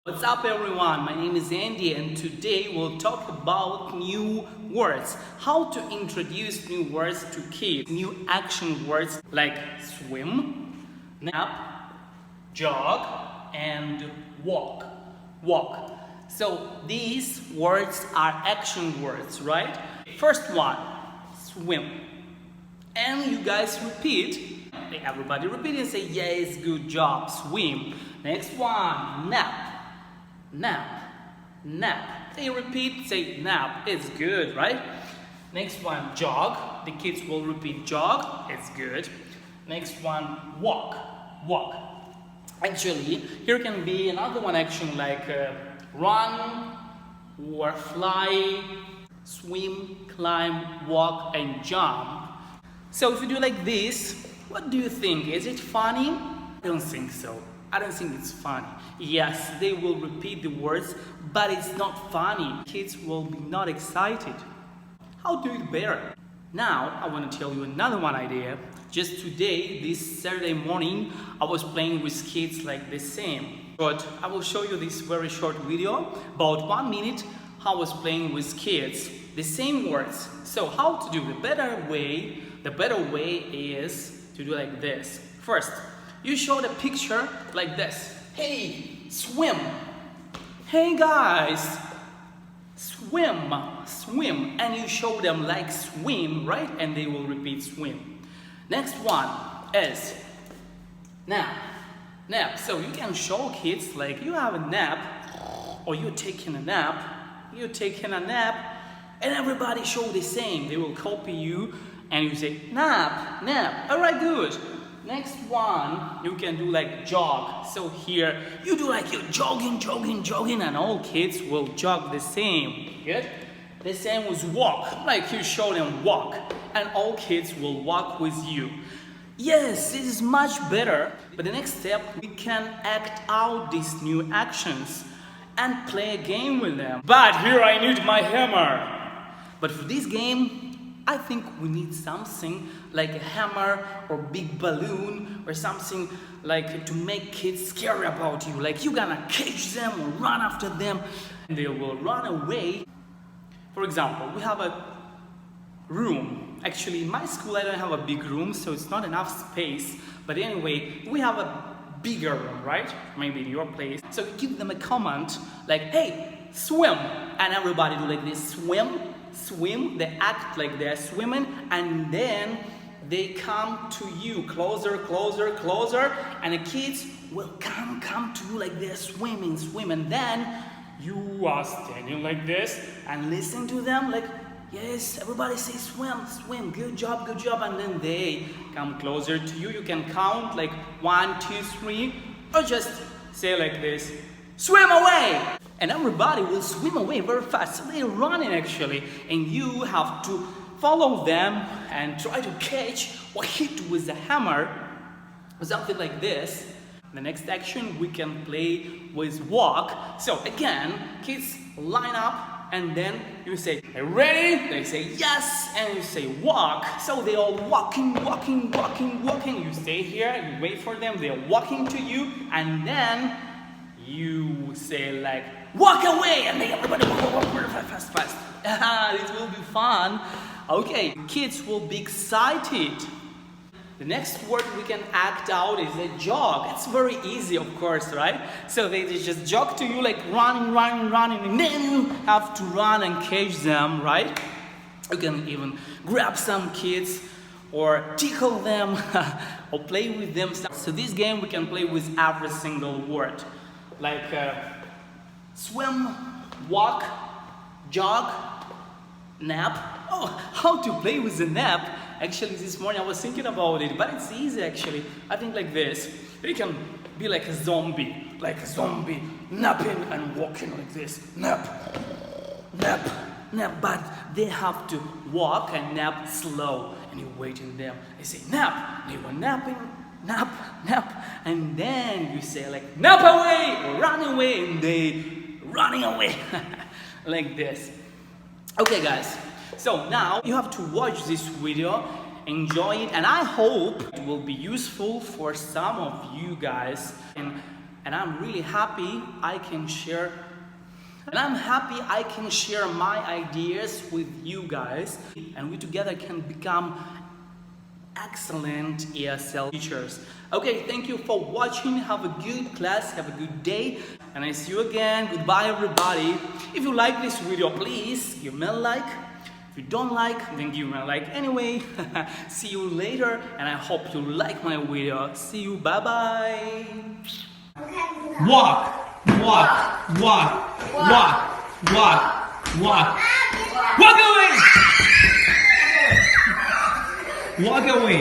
What's up everyone, my name is Andy and today we'll talk about new words. How to introduce new words to kids. New action words like swim, nap, jog and walk. So these words are action words, right? First one, swim. And you guys repeat, everybody repeat and say yes, good job, swim. Next one, nap. Nap. They repeat, say nap, it's good, right? Next one, jog. The kids will repeat jog, it's good. Next one, walk. Actually, here can be another one action like run or fly, swim, climb, walk and jump. So if you do like this, what do you think? Is it funny? I don't think so. I don't think it's funny. Yes, they will repeat the words, but it's not funny. Kids will be not excited. How to do it better? Now, I want to tell you another one idea. Just today, this Saturday morning, I was playing with kids like the same. But I will show you this very short video, about 1 minute, how I was playing with kids. The same words. So how to do the better way is to do like this. First, you show the picture like this. Hey, swim. Hey guys, swim. And you show them like swim, right? And they will repeat swim. Next one is nap. So you can show kids like you have a nap or you're taking a nap. And everybody show the same. They will copy you and you say nap. Alright, good. Next one, you can do like jog. So here, you do like you're jogging, and all kids will jog the same. Good? The same with walk. Like you show them walk, and all kids will walk with you. Yes, this is much better. But the next step, we can act out these new actions and play a game with them. But here I need my hammer. But for this game, I think we need something like a hammer or big balloon or something like to make kids scared about you. Like you're gonna catch them or run after them and they will run away. For example, we have a room. Actually, in my school I don't have a big room, so it's not enough space. But anyway, we have a bigger room, right? Maybe in your place. So you give them a command like, hey, swim. And everybody do like this, swim, they act like they're swimming, and then they come to you closer, and the kids will come to you like they're swimming, and then you are standing like this and listen to them like, yes, everybody say swim, good job, and then they come closer to you. You can count like 1, 2, 3, or just say like this, swim away! And everybody will swim away very fast. So they're running actually. And you have to follow them and try to catch or hit with the hammer. Something like this. The next action we can play with walk. So again, kids line up and then you say, are you ready? They say yes, and you say walk. So they all walking. You stay here, you wait for them, they're walking to you, and then you say like, walk away, and then everybody walk fast. It will be fun. Okay, kids will be excited. The next word we can act out is a jog. It's very easy, of course, right? So they just jog to you like running, and then you have to run and catch them, right? You can even grab some kids or tickle them or play with them. So this game we can play with every single word. Like swim, walk, jog, nap. Oh, how to play with the nap? Actually, this morning I was thinking about it, but it's easy actually. I think like this. You can be like a zombie, napping and walking like this. Nap. But they have to walk and nap slow. And you're waiting them. They say nap. They were napping. Nap, and then you say like nap away or run away, and they running away like this. Okay guys, so now you have to watch this video, enjoy it, and I hope it will be useful for some of you guys. and I'm really happy I can share. And I'm happy I can share my ideas with you guys, and we together can become excellent ESL teachers. Okay, thank you for watching. Have a good class, have a good day, and I see you again. Goodbye, everybody. If you like this video, please give me a like. If you don't like, then give me a like anyway. See you later, and I hope you like my video. See you, bye bye. Walk, walk, walk, walk, walk, walk. Walk away! Walk away.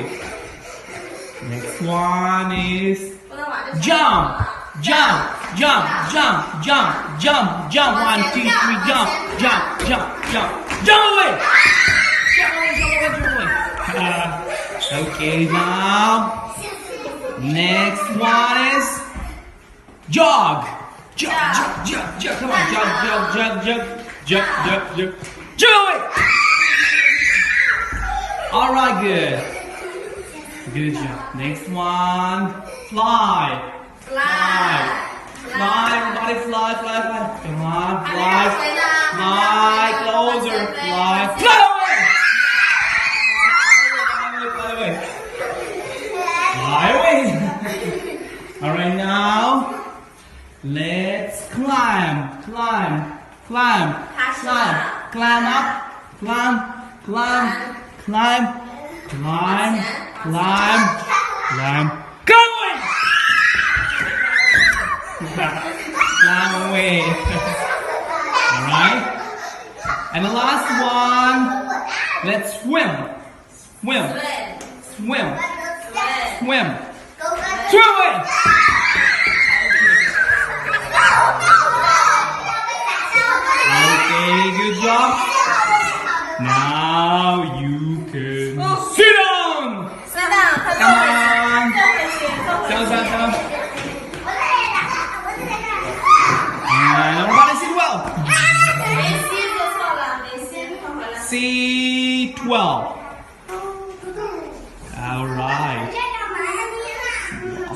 Next one is jump, jump, jump, jump, jump, jump, jump. 1, 2, 3, jump, jump, jump, jump, jump away. Jump away, jump away, jump away. Okay, now next one is jog, jog, jog, jog, jog. Come on, jog, jog, jog, jog, jog, jog, jog, jog away. All right, good. Good job. Next one, fly. Fly. Fly, everybody fly, fly, fly. Come on, fly. Fly, closer. Fly. Fly away! Fly away, fly away. All right, now, let's climb, climb, climb, climb. Climb up, climb, climb. Climb, climb, climb, climb. Go away! Climb away. Alright? And the last one, let's swim. Swim. Swim. Swim. Swim away! Okay, good job. Now you can sit down! Sit down! Come on! Down, down, down. And everybody sit well. C12. Alright.